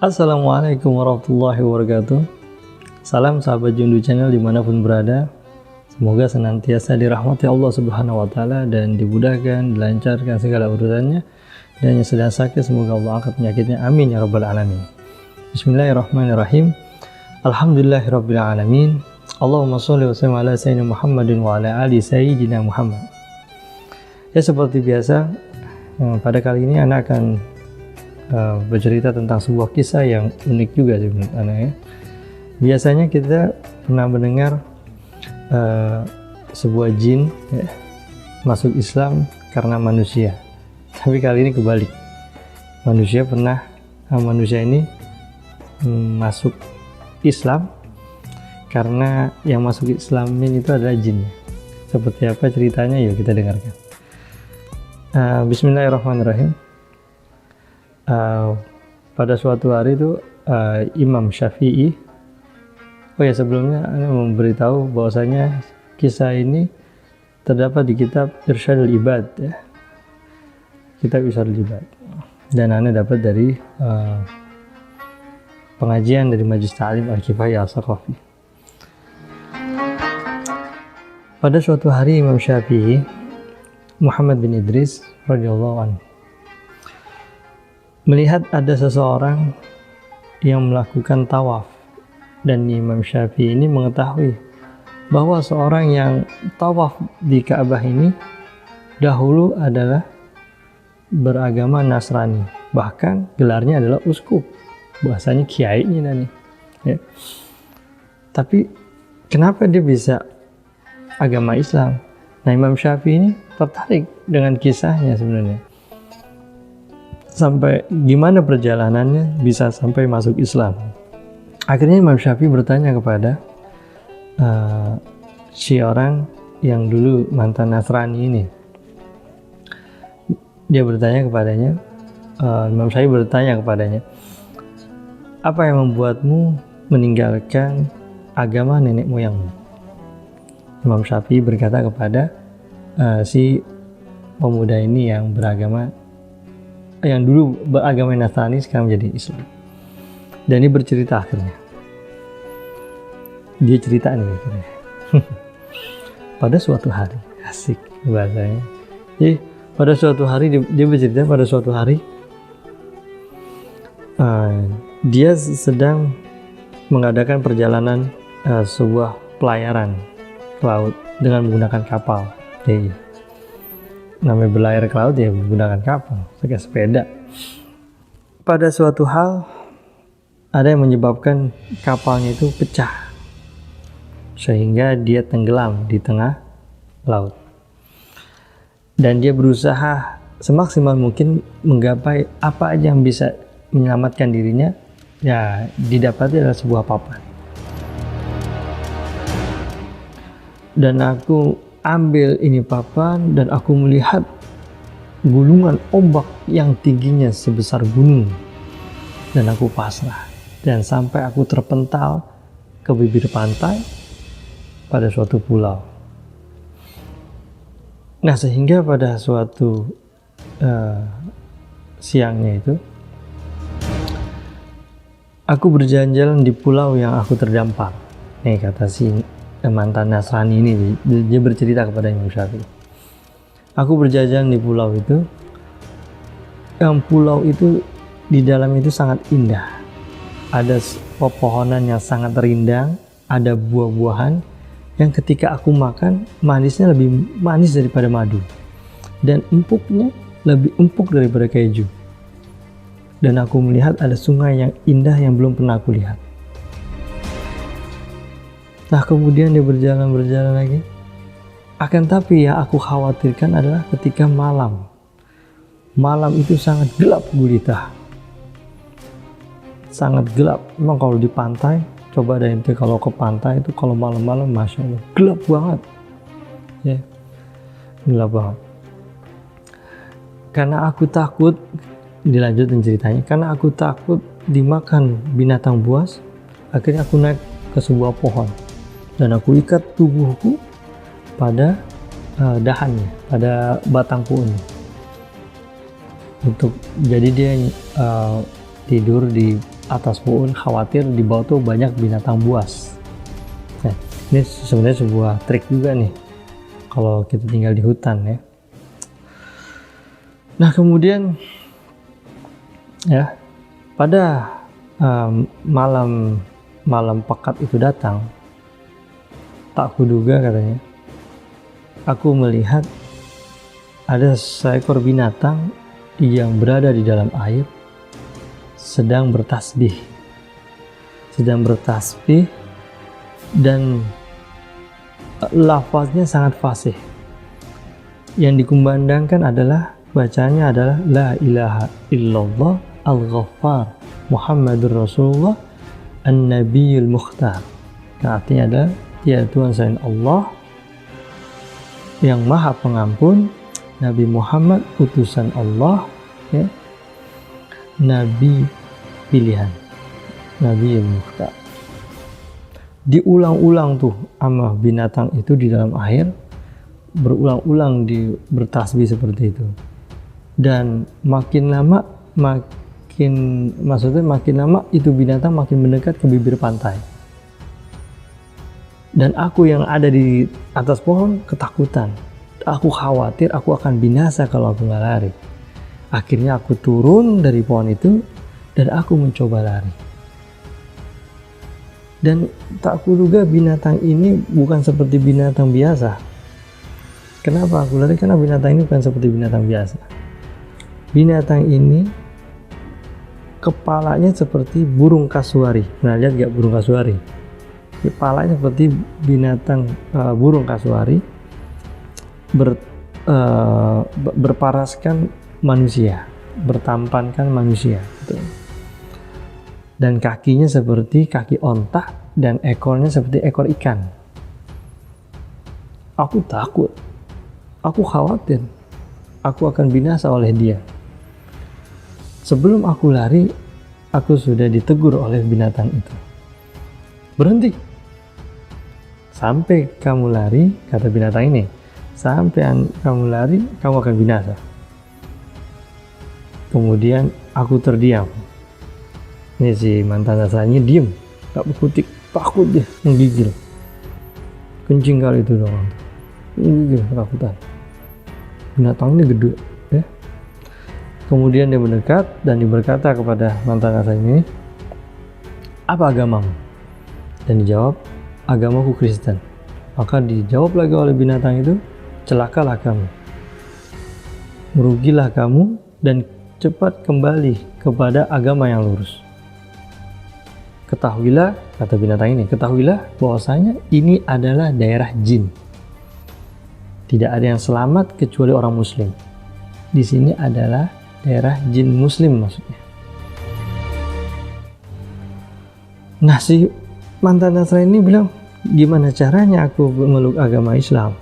Assalamualaikum warahmatullahi wabarakatuh. Salam sahabat Jundu Channel dimanapun berada. Semoga senantiasa dirahmati Allah Subhanahu wa Ta'ala dan dimudahkan, dilancarkan segala urusannya. Dan yang sedang sakit, semoga Allah angkat penyakitnya. Amin ya Rabbal 'Alamin. Bismillahirrahmanirrahim. Alhamdulillahirabbil 'alamin. Allahumma sholli wa sallim ala sayyidina Muhammadin wa ala ali sayyidina Muhammad. Ya, seperti biasa, pada kali ini anak akan bercerita tentang sebuah kisah yang unik juga sih menurut anak ya. Biasanya kita pernah mendengar sebuah jin ya, masuk Islam karena manusia, tapi kali ini kebalik. Manusia ini masuk Islam karena yang masuk Islam ini itu adalah jinnya. Seperti apa ceritanya? Yuk kita dengarkan. Bismillahirrahmanirrahim. Pada suatu hari itu Imam Syafi'i, sebelumnya saya memberitahu bahwasanya kisah ini terdapat di kitab Irsyadul Ibad ya. Kitab Irsyadul Ibad, dan Anda dapat dari pengajian dari Majelis Ta'lim Al-Kifayah Al-Saqafi. Pada suatu hari Imam Syafi'i Muhammad bin Idris radhiyallahu anhu melihat ada seseorang yang melakukan tawaf, dan Imam Syafi'i ini mengetahui bahwa seorang yang tawaf di Ka'bah ini dahulu adalah beragama Nasrani, bahkan gelarnya adalah uskup, bahasanya kiainya nih ya. Tapi kenapa dia bisa agama Islam? Nah, Imam Syafi'i ini tertarik dengan kisahnya sebenarnya, sampai gimana perjalanannya bisa sampai masuk Islam. Akhirnya Imam Syafi'i bertanya kepada si orang yang dulu mantan Nasrani ini. Dia bertanya kepadanya, Imam Syafi'i bertanya kepadanya, apa yang membuatmu meninggalkan agama nenek moyangmu? Imam Syafi'i berkata kepada si pemuda ini yang dulu beragama Nasrani sekarang menjadi Islam. Dan dia bercerita akhirnya. Dia cerita nih akhirnya. Pada suatu hari, asik bahasanya. Jadi pada suatu hari dia bercerita, pada suatu hari dia sedang mengadakan perjalanan sebuah pelayaran ke laut dengan menggunakan kapal. Jadi namanya berlayar ke laut ya menggunakan kapal, pakai sepeda. Pada suatu hal ada yang menyebabkan kapalnya itu pecah sehingga dia tenggelam di tengah laut, dan dia berusaha semaksimal mungkin menggapai apa aja yang bisa menyelamatkan dirinya. Ya, didapati adalah sebuah papan, dan aku ambil ini papan dan aku melihat gulungan ombak yang tingginya sebesar gunung, dan aku pasrah dan sampai aku terpental ke bibir pantai pada suatu pulau. Nah, sehingga pada suatu siangnya itu aku berjalan-jalan di pulau yang aku terdampar. Nih kata si mantan Nasrani ini, dia bercerita kepada Imam Syafi'i, aku berjalan di pulau itu, yang pulau itu di dalam itu sangat indah, ada pepohonan yang sangat rindang, ada buah-buahan yang ketika aku makan manisnya lebih manis daripada madu, dan empuknya lebih empuk daripada keju, dan aku melihat ada sungai yang indah yang belum pernah aku lihat. Nah, kemudian dia berjalan lagi. Akan tapi yang aku khawatirkan adalah ketika malam. Malam itu sangat gelap gulita. Sangat gelap. Memang kalau di pantai, coba deh ente kalau ke pantai itu kalau malam-malam, Masya Allah, gelap banget. Ya, gelap banget. Karena aku takut, dilanjutin ceritanya, karena aku takut dimakan binatang buas, akhirnya aku naik ke sebuah pohon. Dan aku ikat tubuhku pada dahannya, pada batang pohonnya. Jadi dia tidur di atas pohon, khawatir di bawah tuh banyak binatang buas. Nah, ini sebenarnya sebuah trik juga nih kalau kita tinggal di hutan ya. Nah kemudian ya pada malam pekat itu datang, tak kuduga katanya, aku melihat ada seekor binatang yang berada di dalam air sedang bertasbih dan lafaznya sangat fasih. Yang dikumandangkan adalah, bacanya adalah la ilaha illallah al-ghaffar Muhammadur Rasulullah an-nabiyul mukhtar. Nah, artinya adalah ya Tuhan selain Allah yang maha pengampun, Nabi Muhammad utusan Allah ya, Nabi pilihan, Nabi yang mukhtar. Diulang-ulang tuh sama binatang itu di dalam air, berulang-ulang bertasbih seperti itu. Dan makin lama itu binatang makin mendekat ke bibir pantai. Dan aku yang ada di atas pohon ketakutan. Aku khawatir aku akan binasa kalau aku nggak lari. Akhirnya aku turun dari pohon itu dan aku mencoba lari. Dan tak kuduga binatang ini bukan seperti binatang biasa. Kenapa aku lari? Karena binatang ini bukan seperti binatang biasa. Binatang ini kepalanya seperti burung kasuari. Pernah lihat gak burung kasuari? Kepalanya seperti binatang burung kasuari, berparaskan manusia, bertampankan manusia gitu. Dan kakinya seperti kaki onta dan ekornya seperti ekor ikan. Aku takut, aku khawatir aku akan binasa oleh dia. Sebelum aku lari, aku sudah ditegur oleh binatang itu. Berhenti. Sampai kamu lari, kata binatang ini, sampai kamu lari, kamu akan binasa. Kemudian aku terdiam. Ini si mantan rasanya diem, gak berkutik, takut dia, menggigil. Kencing kali itu doang. Menggigil, ketakutan. Binatang ini gede, ya. Kemudian dia mendekat dan berkata kepada mantan rasanya ini, apa agamamu? Dan dijawab, agamaku Kristen. Maka dijawab lagi oleh binatang itu, celakalah kamu, merugilah kamu, dan cepat kembali kepada agama yang lurus. Ketahuilah, kata binatang ini, ketahuilah bahwasanya ini adalah daerah jin. Tidak ada yang selamat kecuali orang muslim. Di sini adalah daerah jin muslim maksudnya. Nah, si mantan Nasrani ini bilang, gimana caranya aku memeluk agama Islam?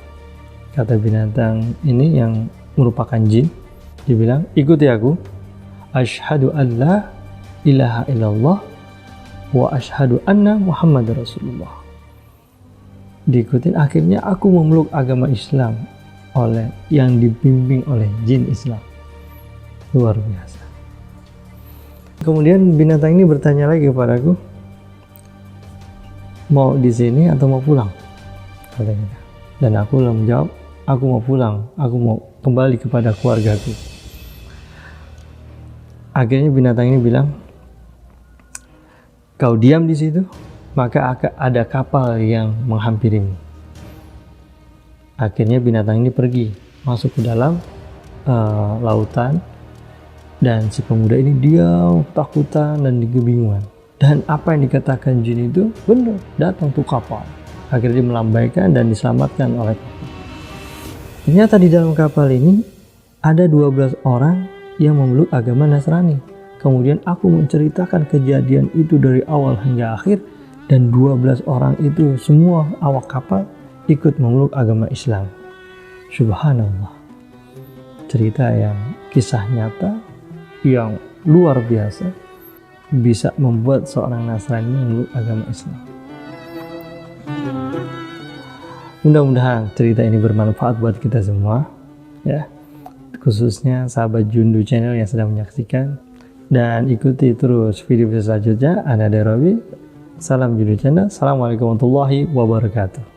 Kata binatang ini yang merupakan jin, dia bilang, ikuti aku. Asyhadu an la ilaha illallah wa asyhadu anna Muhammadar Rasulullah. Diikutin, akhirnya aku memeluk agama Islam yang dibimbing oleh jin Islam. Luar biasa. Kemudian binatang ini bertanya lagi kepadaku, mau di sini atau mau pulang? Katanya. Dan aku menjawab, aku mau pulang, aku mau kembali kepada keluargaku. Akhirnya binatang ini bilang, kau diam di situ, maka akan ada kapal yang menghampirimu. Akhirnya binatang ini pergi, masuk ke dalam lautan, dan si pemuda ini diam, ketakutan dan kebingungan. Dan apa yang dikatakan jin itu benar, datang tuh kapal. Akhirnya dia melambaikan dan diselamatkan oleh kapal. Ternyata di dalam kapal ini ada 12 orang yang memeluk agama Nasrani. Kemudian aku menceritakan kejadian itu dari awal hingga akhir, dan 12 orang itu semua awak kapal ikut memeluk agama Islam. Subhanallah. Cerita yang kisah nyata yang luar biasa bisa membuat seorang Nasrani memeluk agama Islam. Mudah-mudahan cerita ini bermanfaat buat kita semua, ya. Khususnya sahabat Jundu Channel yang sedang menyaksikan. dan ikuti terus video selanjutnya. Ana Derawi, salam Jundu Channel. Assalamualaikum warahmatullahi wabarakatuh.